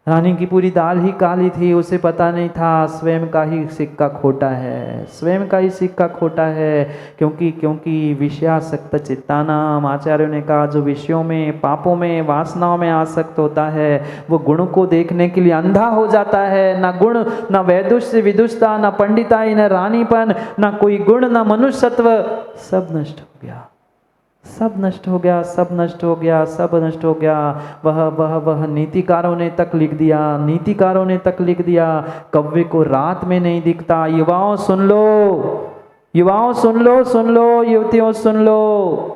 रानी की पूरी दाल ही काली थी, उसे पता नहीं था स्वयं का ही सिक्का खोटा है, स्वयं का ही सिक्का खोटा है। क्योंकि विषयासक्त चित्तानाम, आचार्यों ने कहा जो विषयों में, पापों में, वासनाओं में आसक्त होता है वो गुण को देखने के लिए अंधा हो जाता है। ना गुण, ना वैदुष्य विदुषता, ना पंडिताई, न रानीपन, ना कोई गुण, ना मनुष्यत्व, सब नष्ट हो गया, सब नष्ट हो गया, सब नष्ट हो गया, सब नष्ट हो गया। वह नीतिकारों ने तक लिख दिया, नीतिकारों ने तक लिख दिया, कव्वे को रात में नहीं दिखता। युवाओं सुन लो, युवाओं सुन लो, सुन लो, युवतियों सुन लो,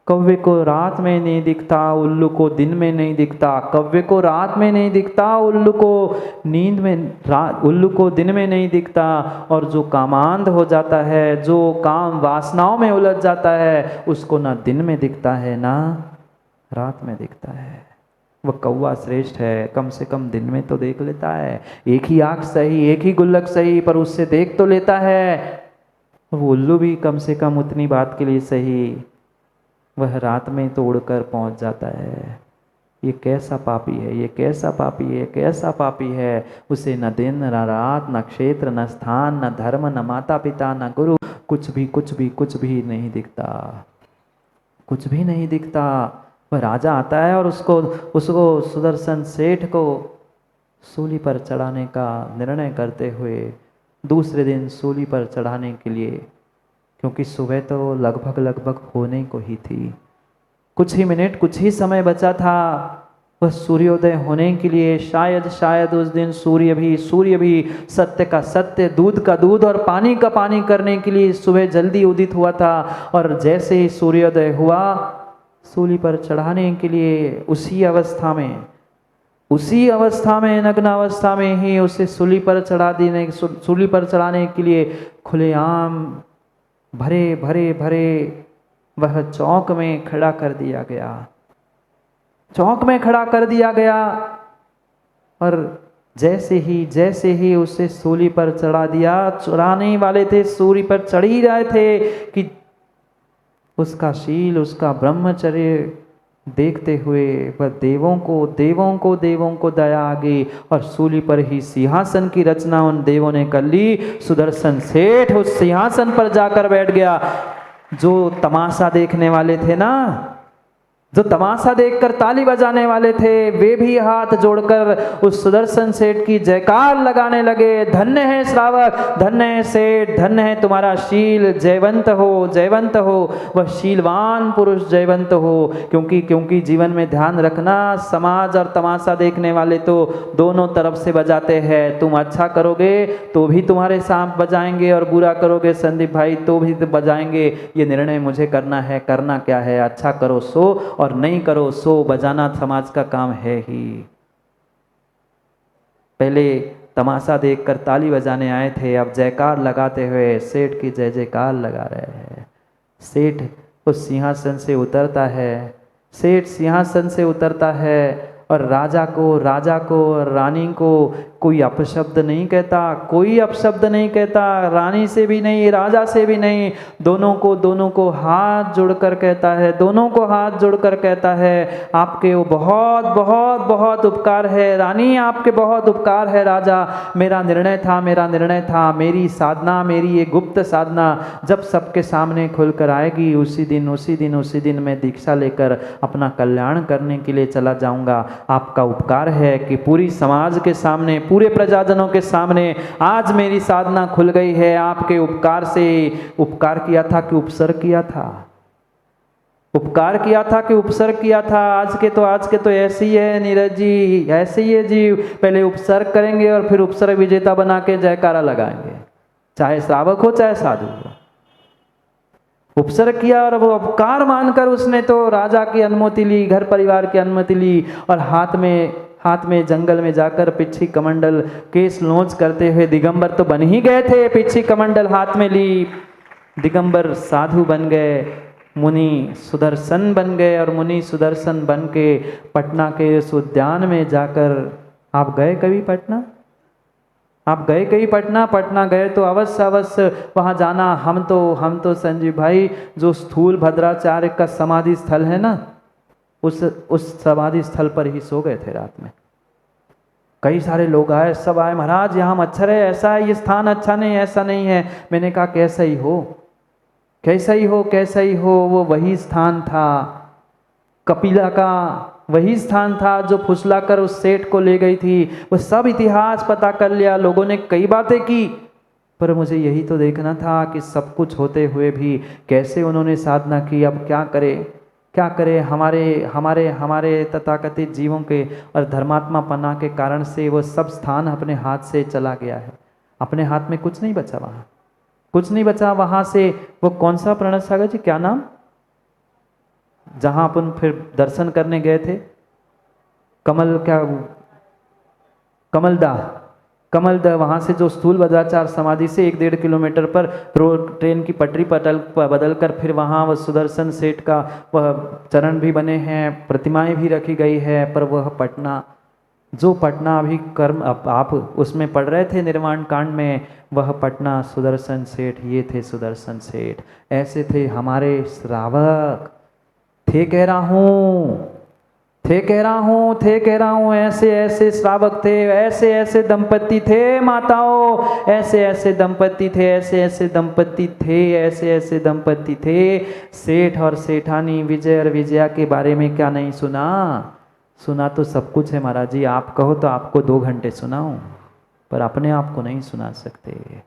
कव्वे को रात में नहीं दिखता, उल्लू को दिन में नहीं दिखता। कव्वे को रात में नहीं दिखता, उल्लू को नींद में, उल्लू को दिन में नहीं दिखता। और जो कामांध हो जाता है, जो काम वासनाओं में उलझ जाता है, उसको ना दिन में दिखता है ना रात में दिखता है। वह कौवा श्रेष्ठ है, कम से कम दिन में तो देख लेता है, एक ही आँख सही, एक ही गुल्लक सही, पर उससे देख तो लेता है। वो उल्लू भी कम से कम उतनी बात के लिए सही, वह रात में तो उड़कर पहुंच जाता है। ये कैसा पापी है, ये कैसा पापी है, कैसा पापी है। उसे न दिन न रात, न क्षेत्र, न स्थान, न धर्म, न माता पिता, न गुरु, कुछ भी कुछ भी कुछ भी नहीं दिखता, कुछ भी नहीं दिखता। वह राजा आता है और उसको सुदर्शन सेठ को सूली पर चढ़ाने का निर्णय करते हुए, दूसरे दिन सूली पर चढ़ाने के लिए, क्योंकि सुबह तो लगभग होने को ही थी, कुछ ही मिनट, कुछ ही समय बचा था वह सूर्योदय होने के लिए। शायद उस दिन सूर्य भी सत्य का सत्य, दूध का दूध और पानी का पानी करने के लिए सुबह जल्दी उदित हुआ था। और जैसे ही सूर्योदय हुआ, सूली पर चढ़ाने के लिए उसी अवस्था में नग्न अवस्था में ही उसे सूली पर चढ़ाने के लिए खुलेआम भरे वह चौक में खड़ा कर दिया गया, चौक में खड़ा कर दिया गया। और जैसे ही उसे सूली पर चढ़ा दिया, चढ़ाने वाले थे सूली पर चढ़ ही रहे थे कि उसका शील, उसका ब्रह्मचर्य देखते हुए वह देवों को दया आ गई और सूली पर ही सिंहासन की रचना उन देवों ने कर ली। सुदर्शन सेठ उस सिंहासन पर जाकर बैठ गया। जो तमाशा देखने वाले थे ना, जो तमाशा देखकर ताली बजाने वाले थे, वे भी हाथ जोड़कर उस सुदर्शन सेठ की जयकार लगाने लगे। धन्य है श्रावक, धन्य है सेठ, धन्य है तुम्हारा शील, जयवंत हो वह शीलवान पुरुष जयवंत हो। क्योंकि जीवन में ध्यान रखना, समाज और तमाशा देखने वाले तो दोनों तरफ से बजाते हैं। तुम अच्छा करोगे तो भी तुम्हारे सांप बजाएंगे और बुरा करोगे संदीप भाई तो भी बजाएंगे। ये निर्णय मुझे करना है, करना क्या है, अच्छा करो सो और नहीं करो सो, बजाना समाज का काम है ही। पहले तमाशा देखकर ताली बजाने आए थे, अब जयकार लगाते हुए सेठ की जय जयकार लगा रहे हैं। सेठ उस सिंहासन से उतरता है, सेठ सिंहासन से उतरता है और राजा को रानी को कोई अपशब्द नहीं कहता, कोई अपशब्द नहीं कहता, रानी से भी नहीं, राजा से भी नहीं, दोनों को हाथ जोड़कर कहता है, दोनों को हाथ जोड़कर कहता है, आपके वो बहुत बहुत बहुत उपकार है रानी, आपके बहुत उपकार है राजा। मेरा निर्णय था, मेरी साधना, मेरी ये गुप्त साधना जब सबके सामने खुलकर आएगी, उसी दिन मैं दीक्षा लेकर अपना कल्याण करने के लिए चला जाऊंगा। आपका उपकार है कि पूरी समाज के सामने, पूरे प्रजाजनों के सामने आज मेरी साधना खुल गई है। आपके उपकार से, उपकार किया था कि उपसर्ग किया था, उपकार किया था कि उपसर्ग किया था। आज के तो ऐसे ही है नीरज जी, ऐसे ही है जी, पहले उपसर्ग करेंगे और फिर उपसर्ग विजेता बना के जयकारा लगाएंगे, चाहे श्रावक हो चाहे साधु हो। उपसर्ग किया और वो उपकार मानकर उसने तो राजा की अनुमति ली, घर परिवार की अनुमति ली और हाथ में जंगल में जाकर पिछी कमंडल, केस लॉन्च करते हुए, दिगंबर तो बन ही गए थे, पिछी कमंडल हाथ में ली, दिगंबर साधु बन गए, मुनि सुदर्शन बन गए और मुनि सुदर्शन बन के पटना के उस उद्यान में जाकर, आप गए कभी पटना? आप गए कहीं पटना गए तो अवश्य वहाँ जाना। हम तो संजीव भाई जो स्थूल भद्राचार्य का समाधि स्थल है ना, उस समाधि स्थल पर ही सो गए थे रात में। कई सारे लोग आए, सब आए, महाराज यहाँ मच्छर है, ऐसा है, ये स्थान अच्छा नहीं, ऐसा नहीं है। मैंने कहा कैसा ही हो, कैसा ही हो, कैसा ही हो, वो वही स्थान था, कपिला का वही स्थान था जो फुसलाकर उस सेठ को ले गई थी। वो सब इतिहास पता कर लिया, लोगों ने कई बातें की, पर मुझे यही तो देखना था कि सब कुछ होते हुए भी कैसे उन्होंने साधना की। अब क्या करे, क्या करे, हमारे हमारे हमारे तथाकथित जीवों के और धर्मात्मा पन्ना के कारण से वो सब स्थान अपने हाथ से चला गया है। अपने हाथ में कुछ नहीं बचा, वहाँ कुछ नहीं बचा। वहाँ से वो कौन सा प्रणत सागर जी, क्या नाम, जहाँ अपन फिर दर्शन करने गए थे, कमल क्या, कमलदा, कमलदा, वहाँ से जो स्थूल वज्राचार समाधि से 1-1.5 किलोमीटर पर ट्रेन की पटरी बदल कर फिर वहाँ वह सुदर्शन सेठ का वह चरण भी बने हैं, प्रतिमाएं भी रखी गई है। पर वह पटना, जो पटना अभी कर्म आप उसमें पढ़ रहे थे निर्माण कांड में, वह पटना सुदर्शन सेठ, ये थे सुदर्शन सेठ। ऐसे थे हमारे श्रावक, थे कह रहा हूँ, थे कह रहा हूँ, थे कह रहा हूँ, ऐसे ऐसे श्रावक थे, ऐसे ऐसे दंपति थे माताओं, ऐसे ऐसे दंपति थे, ऐसे ऐसे दंपति थे, ऐसे ऐसे दंपति थे। सेठ और सेठानी, विजय और विजया के बारे में क्या नहीं सुना, सुना तो सब कुछ है महाराज जी। आप कहो तो आपको 2 घंटे सुनाऊं, पर अपने आप को नहीं सुना सकते।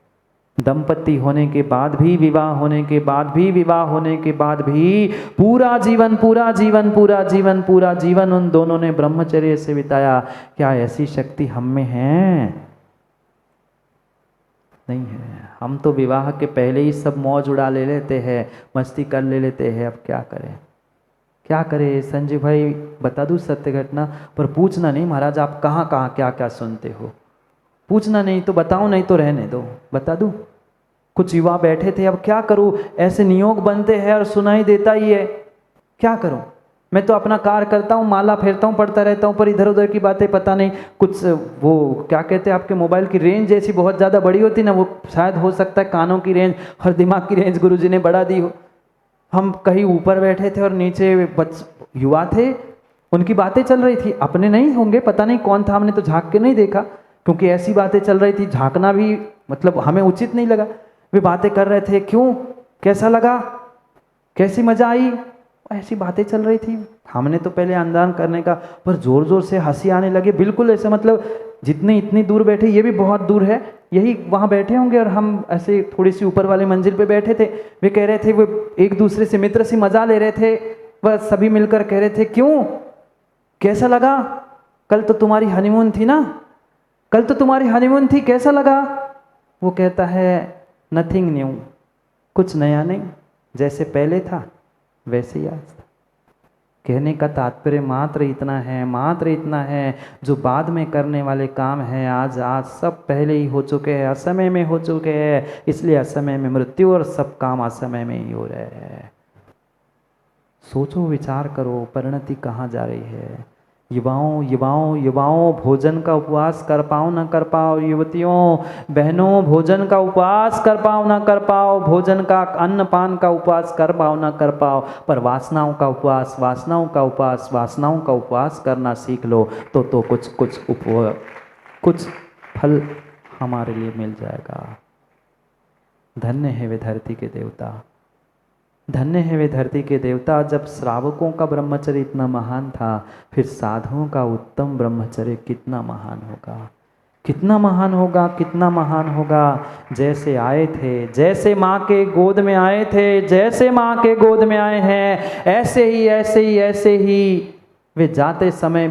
दंपति होने के बाद भी, विवाह होने के बाद भी, विवाह होने के बाद भी पूरा जीवन, पूरा जीवन, पूरा जीवन, पूरा जीवन उन दोनों ने ब्रह्मचर्य से बिताया। क्या ऐसी शक्ति हम में है? नहीं है। हम तो विवाह के पहले ही सब मौज उड़ा ले लेते हैं, मस्ती कर ले लेते हैं। अब क्या करें, क्या करें? संजय भाई बता दूं सत्य घटना, पर पूछना नहीं महाराज आप कहाँ कहाँ क्या क्या सुनते हो, पूछना नहीं तो बताओ, नहीं तो रहने दो। बता दूं, कुछ युवा बैठे थे, अब क्या करूं, ऐसे नियोग बनते हैं और सुनाई देता ही है, क्या करूं? मैं तो अपना कार्य करता हूं, माला फेरता हूं, पढ़ता रहता हूं, पर इधर उधर की बातें पता नहीं। कुछ वो क्या कहते हैं, आपके मोबाइल की रेंज जैसी बहुत ज़्यादा बड़ी होती ना, वो शायद हो सकता है कानों की रेंज और दिमाग की रेंज गुरुजी ने बढ़ा दी हो। हम कहीं ऊपर बैठे थे और नीचे युवा थे, उनकी बातें चल रही थी, अपने नहीं होंगे, पता नहीं कौन था, हमने तो झांक के नहीं देखा, क्योंकि ऐसी बातें चल रही थी, झांकना भी मतलब हमें उचित नहीं लगा। वे बातें कर रहे थे, क्यों, कैसा लगा, कैसी मजा आई, ऐसी बातें चल रही थी। हमने तो पहले अंदान करने का, पर जोर जोर से हंसी आने लगे, बिल्कुल ऐसा मतलब जितने इतनी दूर बैठे, ये भी बहुत दूर है, यही वहाँ बैठे होंगे और हम ऐसे थोड़ी सी ऊपर वाले मंजिल पे बैठे थे। वे कह रहे थे, वो एक दूसरे से मित्र से मजा ले रहे थे, वह सभी मिलकर कह रहे थे, क्यों, कैसा लगा, कल तो तुम्हारी हनीमून थी ना, कल तो तुम्हारी हनीमून थी, कैसा लगा? वो कहता है नथिंग न्यू, कुछ नया नहीं, जैसे पहले था वैसे ही आज था। कहने का तात्पर्य मात्र इतना है, मात्र इतना है, जो बाद में करने वाले काम हैं आज सब पहले ही हो चुके हैं, असमय में हो चुके हैं, इसलिए असमय में मृत्यु और सब काम असमय में ही हो रहे हैं। सोचो, विचार करो, परिणति कहाँ जा रही है। युवाओं युवाओं युवाओं भोजन का उपवास कर पाओ ना कर पाओ, युवतियों बहनों भोजन का उपवास कर पाओ ना कर पाओ, भोजन का अन्न पान का उपवास कर पाओ ना कर पाओ, पर वासनाओं का उपवास, वासनाओं का उपवास, वासनाओं का उपवास करना सीख लो तो कुछ फल हमारे लिए मिल जाएगा। धन्य है वे धरती के देवता, धन्य है वे धरती के देवता। जब श्रावकों का ब्रह्मचर्य इतना महान था, फिर साधुओं का उत्तम ब्रह्मचर्य कितना महान होगा, कितना महान होगा, कितना महान होगा। जैसे आए थे, जैसे माँ के गोद में आए थे, जैसे माँ के गोद में आए हैं, ऐसे ही ऐसे ही ऐसे ही वे जाते समय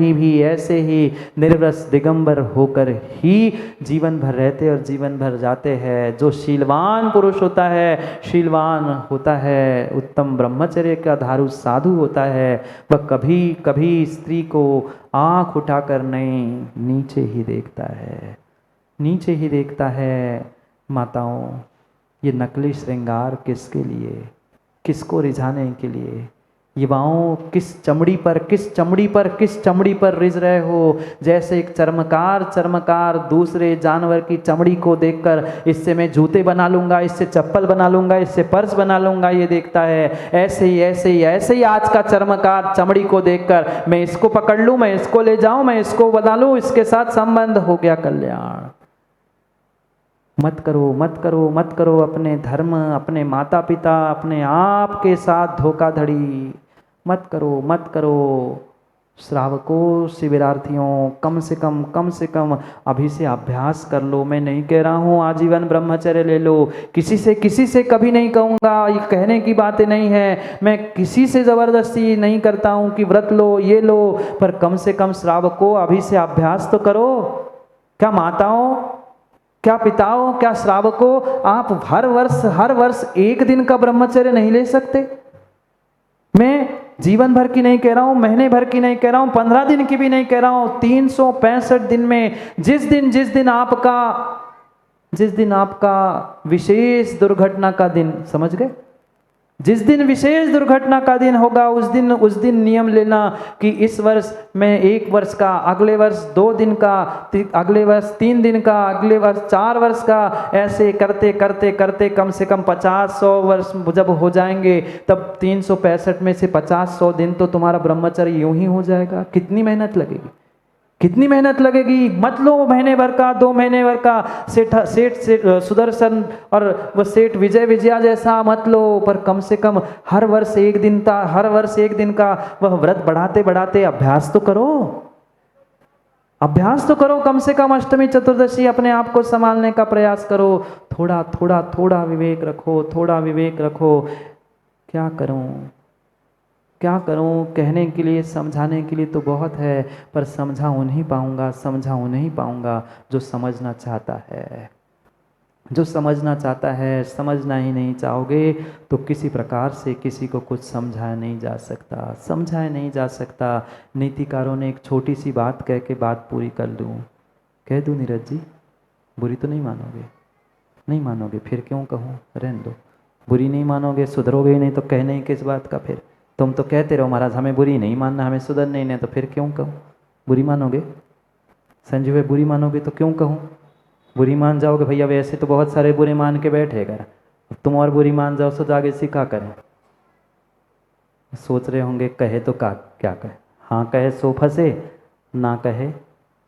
भी ऐसे ही निर्वस दिगंबर होकर ही जीवन भर रहते और जीवन भर जाते हैं। जो शीलवान पुरुष होता है, शीलवान होता है, उत्तम ब्रह्मचर्य का धारू साधु होता है, वह कभी कभी स्त्री को आँख उठाकर नहीं, नीचे ही देखता है, नीचे ही देखता है। माताओं, ये नकली श्रृंगार किसके लिए, किसको रिझाने के लिए? युवाओं किस चमड़ी पर रिझ रहे हो। जैसे एक चर्मकार दूसरे जानवर की चमड़ी को देखकर इससे मैं जूते बना लूंगा, इससे चप्पल बना लूंगा, इससे पर्स बना लूंगा, ये देखता है। ऐसे ही आज का चर्मकार चमड़ी को देखकर मैं इसको पकड़ लूं, मैं इसको ले जाऊं, मैं इसको बना लूं, इसके साथ संबंध हो गया कल्याण। मत करो अपने धर्म, अपने माता पिता, अपने आप के साथ धोखाधड़ी मत करो। श्रावकों, शिविरार्थियों, कम से कम अभी से अभ्यास कर लो। मैं नहीं कह रहा हूँ आजीवन ब्रह्मचर्य ले लो, किसी से कभी नहीं कहूँगा, ये कहने की बातें नहीं है। मैं किसी से ज़बरदस्ती नहीं करता हूँ कि व्रत लो, ये लो, पर कम से कम श्रावकों अभी से अभ्यास तो करो। क्या माताओं, क्या पिताओं, क्या श्रावकों, आप हर वर्ष एक दिन का ब्रह्मचर्य नहीं ले सकते? मैं जीवन भर की नहीं कह रहा हूं, महीने भर की नहीं कह रहा हूं, 15 दिन की भी नहीं कह रहा हूं, 365 दिन में जिस दिन आपका विशेष दुर्घटना का दिन, समझ गए, जिस दिन विशेष दुर्घटना का दिन होगा उस दिन नियम लेना कि इस वर्ष मैं 1 वर्ष का, अगले वर्ष 2 दिन का, अगले वर्ष 3 दिन का, अगले वर्ष 4 वर्ष का, ऐसे करते करते करते कम से कम 50-100 वर्ष जब हो जाएंगे तब 365 में से 50-100 दिन तो तुम्हारा ब्रह्मचर्य यूं ही हो जाएगा। कितनी मेहनत लगेगी, कितनी मेहनत लगेगी? मत लो महीने भर का, 2 महीने भर का सेठ सुदर्शन और वो सेठ विजया जैसा मत लो, पर कम से कम हर वर्ष एक दिन का वह व्रत बढ़ाते बढ़ाते अभ्यास तो करो। कम से कम अष्टमी चतुर्दशी अपने आप को संभालने का प्रयास करो। थोड़ा विवेक रखो। क्या करूं? कहने के लिए, समझाने के लिए तो बहुत है, पर समझा उन्हीं पाऊंगा जो समझना चाहता है। समझना ही नहीं चाहोगे तो किसी प्रकार से किसी को कुछ समझाया नहीं जा सकता। नीतिकारों ने एक छोटी सी बात कह के बात पूरी कह दूं नीरज जी, बुरी तो नहीं मानोगे, फिर क्यों कहूँ, रहने दो। बुरी नहीं मानोगे, सुधरोगे ही नहीं तो कहने ही किस बात का? फिर तुम तो कहते रहो महाराज हमें बुरी नहीं मानना, हमें सुधर नहीं, तो फिर क्यों कहूँ? बुरी मानोगे संजीव भाई, बुरी मानोगे तो क्यों कहूँ? बुरी मान जाओगे भैया, वैसे तो बहुत सारे बुरे मान के बैठेगा, तुम और बुरी मान जाओ तो आगे सिखा करें। सोच रहे होंगे कहे तो क्या कहे, हाँ कहे सो फंसे, ना कहे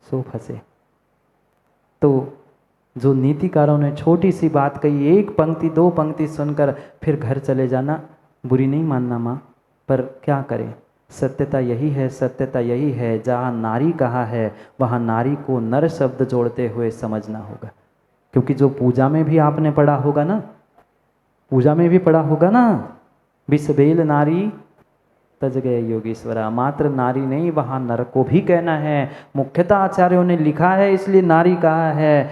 सो फंसे। तो जो नीतिकारों ने छोटी सी बात कही, 1 पंक्ति 2 पंक्ति सुनकर फिर घर चले जाना, बुरी नहीं मानना माँ, पर क्या करें, सत्यता यही है जहाँ नारी कहा है वहाँ नारी को नर शब्द जोड़ते हुए समझना होगा। क्योंकि जो पूजा में भी आपने पढ़ा होगा ना, विषबेल नारी तज गए योगेश्वरा, मात्र नारी नहीं वहाँ नर को भी कहना है। मुख्यतः आचार्यों ने लिखा है इसलिए नारी कहा है,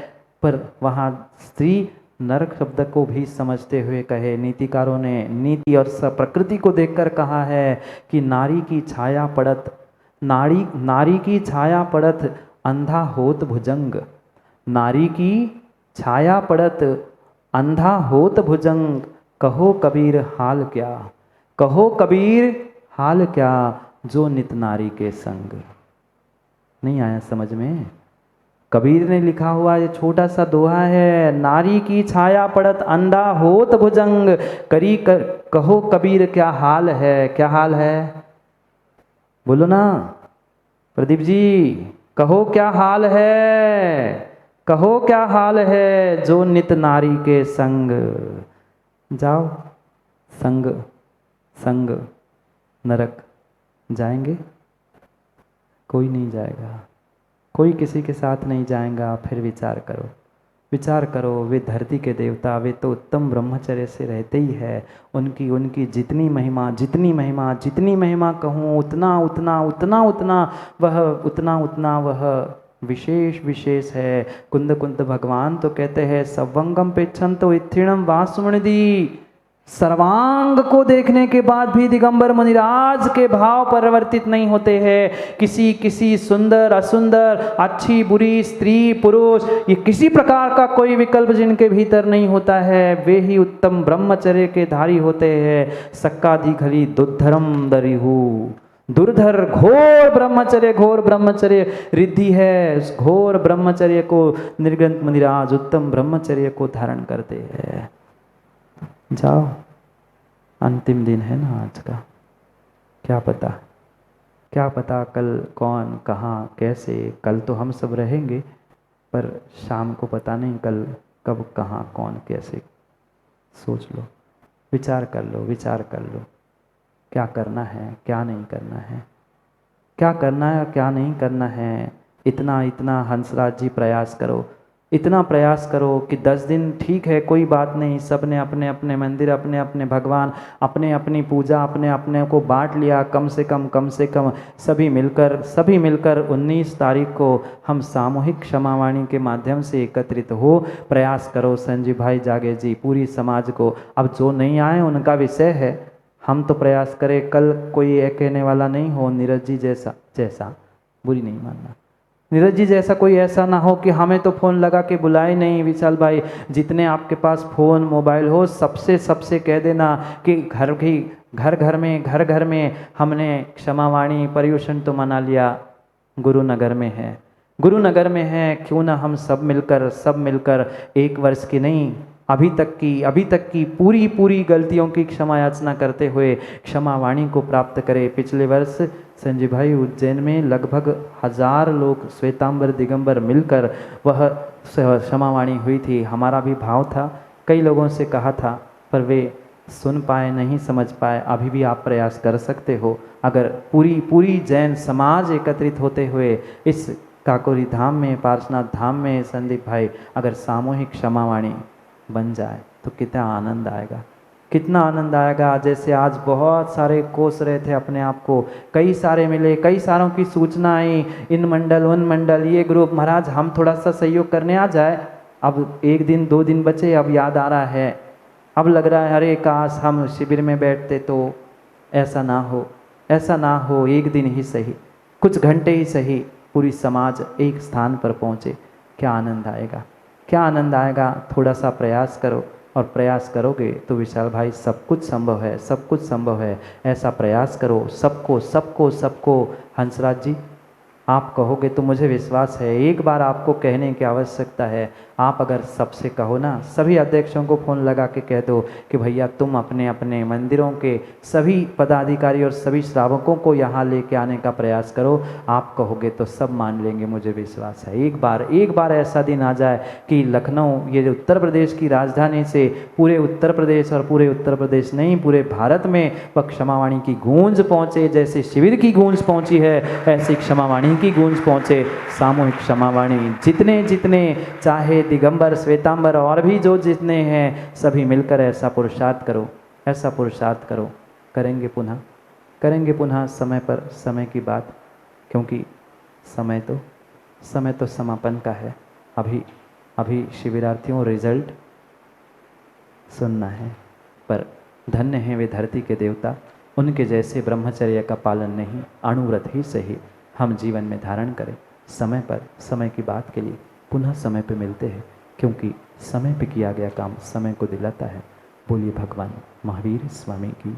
पर वहाँ स्त्री नर शब्द को भी समझते हुए कहे। नीतिकारों ने नीति और प्रकृति को देखकर कहा है कि नारी की छाया पड़त अंधा होत भुजंग, नारी की छाया पड़त अंधा होत भुजंग, कहो कबीर हाल क्या जो नित नारी के संग। नहीं आया समझ में? कबीर ने लिखा हुआ ये छोटा सा दोहा है, नारी की छाया पड़त अंधा होत भुजंग, कहो कबीर क्या हाल है? बोलो ना प्रदीप जी, कहो क्या हाल है जो नित नारी के संग। जाओ संग नरक जाएंगे? कोई नहीं जाएगा, कोई किसी के साथ नहीं जाएगा। फिर विचार करो, वे धरती के देवता, वे तो उत्तम ब्रह्मचर्य से रहते ही है। उनकी जितनी महिमा कहूँ उतना वह विशेष है। कुंद भगवान तो कहते हैं सवंगम पेक्षन तो इत्थिणम वासुमणिदी, सर्वांग को देखने के बाद भी दिगंबर मुनिराज के भाव परिवर्तित नहीं होते हैं। किसी किसी सुंदर असुंदर, अच्छी बुरी, स्त्री पुरुष, ये किसी प्रकार का कोई विकल्प जिनके भीतर नहीं होता है, वे ही उत्तम ब्रह्मचर्य के धारी होते हैं। सक्काधिखली दुर्धर्म दरिहु, दुर्धर घोर ब्रह्मचर्य रिद्धि है। उस घोर ब्रह्मचर्य को निर्ग्रंथ मुनिराज उत्तम ब्रह्मचर्य को धारण करते हैं। जाओ, अंतिम दिन है ना आज का। क्या पता कल कौन कहाँ कैसे। कल तो हम सब रहेंगे, पर शाम को पता नहीं कल कब कहाँ कौन कैसे। सोच लो, विचार कर लो क्या करना है, क्या नहीं करना है, क्या करना है, क्या नहीं करना है। इतना हंसराज जी प्रयास करो, इतना प्रयास करो कि 10 दिन ठीक है, कोई बात नहीं। सब ने अपने अपने मंदिर, अपने अपने भगवान, अपने अपनी पूजा, अपने अपने को बांट लिया। कम से कम सभी मिलकर 19 तारीख को हम सामूहिक क्षमावाणी के माध्यम से एकत्रित हो। प्रयास करो संजीव भाई जागे जी, पूरी समाज को। अब जो नहीं आए उनका विषय है, हम तो प्रयास करें। कल कोई ये कहने वाला नहीं हो नीरज जी जैसा बुरी नहीं मानना, नीरज जी जैसा कोई ऐसा ना हो कि हमें तो फ़ोन लगा के बुलाए नहीं। विशाल भाई, जितने आपके पास फ़ोन मोबाइल हो सबसे कह देना कि घर घर में हमने क्षमावाणी पर्युषण तो मना लिया, गुरुनगर में है। क्यों ना हम सब मिलकर 1 वर्ष की नहीं, अभी तक की पूरी गलतियों की क्षमा याचना करते हुए क्षमावाणी को प्राप्त करें। पिछले वर्ष संजय भाई उज्जैन में लगभग 1000 लोग श्वेतांबर दिगंबर मिलकर वह क्षमावाणी हुई थी। हमारा भी भाव था, कई लोगों से कहा था, पर वे सुन पाए, नहीं समझ पाए। अभी भी आप प्रयास कर सकते हो। अगर पूरी जैन समाज एकत्रित होते हुए इस काकोरी धाम में, पार्श्वनाथ धाम में संदीप भाई अगर सामूहिक क्षमावाणी बन जाए तो कितना आनंद आएगा। जैसे आज बहुत सारे कोस रहे थे अपने आप को, कई सारे मिले, कई सारों की सूचना आई, इन मंडल उन मंडल, ये ग्रुप, महाराज हम थोड़ा सा सहयोग करने आ जाए। अब 1 दिन 2 दिन बचे, अब याद आ रहा है, अब लग रहा है अरे काश हम शिविर में बैठते तो ऐसा ना हो। 1 दिन ही सही, कुछ घंटे ही सही, पूरी समाज एक स्थान पर पहुँचे, क्या आनंद आएगा। थोड़ा सा प्रयास करो, और प्रयास करोगे तो विशाल भाई सब कुछ संभव है। ऐसा प्रयास करो, सबको। हंसराज जी, आप कहोगे तो मुझे विश्वास है, एक बार आपको कहने की आवश्यकता है। आप अगर सबसे कहो ना, सभी अध्यक्षों को फ़ोन लगा के कह दो कि भैया तुम अपने अपने मंदिरों के सभी पदाधिकारी और सभी श्रावकों को यहाँ लेके आने का प्रयास करो। आप कहोगे तो सब मान लेंगे, मुझे विश्वास है। एक बार ऐसा दिन आ जाए कि लखनऊ, ये उत्तर प्रदेश की राजधानी से पूरे उत्तर प्रदेश, और पूरे उत्तर प्रदेश नहीं पूरे भारत में वह क्षमावाणी की गूंज पहुँचे। जैसे शिविर की गूंज पहुँची है, ऐसी क्षमावाणी की गूंज पहुँचे। सामूहिक क्षमावाणी जितने चाहे दिगंबर, श्वेतांबर और भी जो जितने हैं, सभी मिलकर ऐसा पुरुषार्थ करो। करेंगे पुनः समय पर, समय की बात, क्योंकि समय तो समापन का है। अभी शिविरार्थियों रिजल्ट सुनना है, पर धन्य हैं वे धरती के देवता, उनके जैसे ब्रह्मचर्य का पालन नहीं, अणुव्रत ही सही हम जीवन में धारण करें। समय पर, समय की बात के लिए पुनः समय पे मिलते हैं, क्योंकि समय पे किया गया काम समय को दिलाता है। बोलिए भगवान महावीर स्वामी की।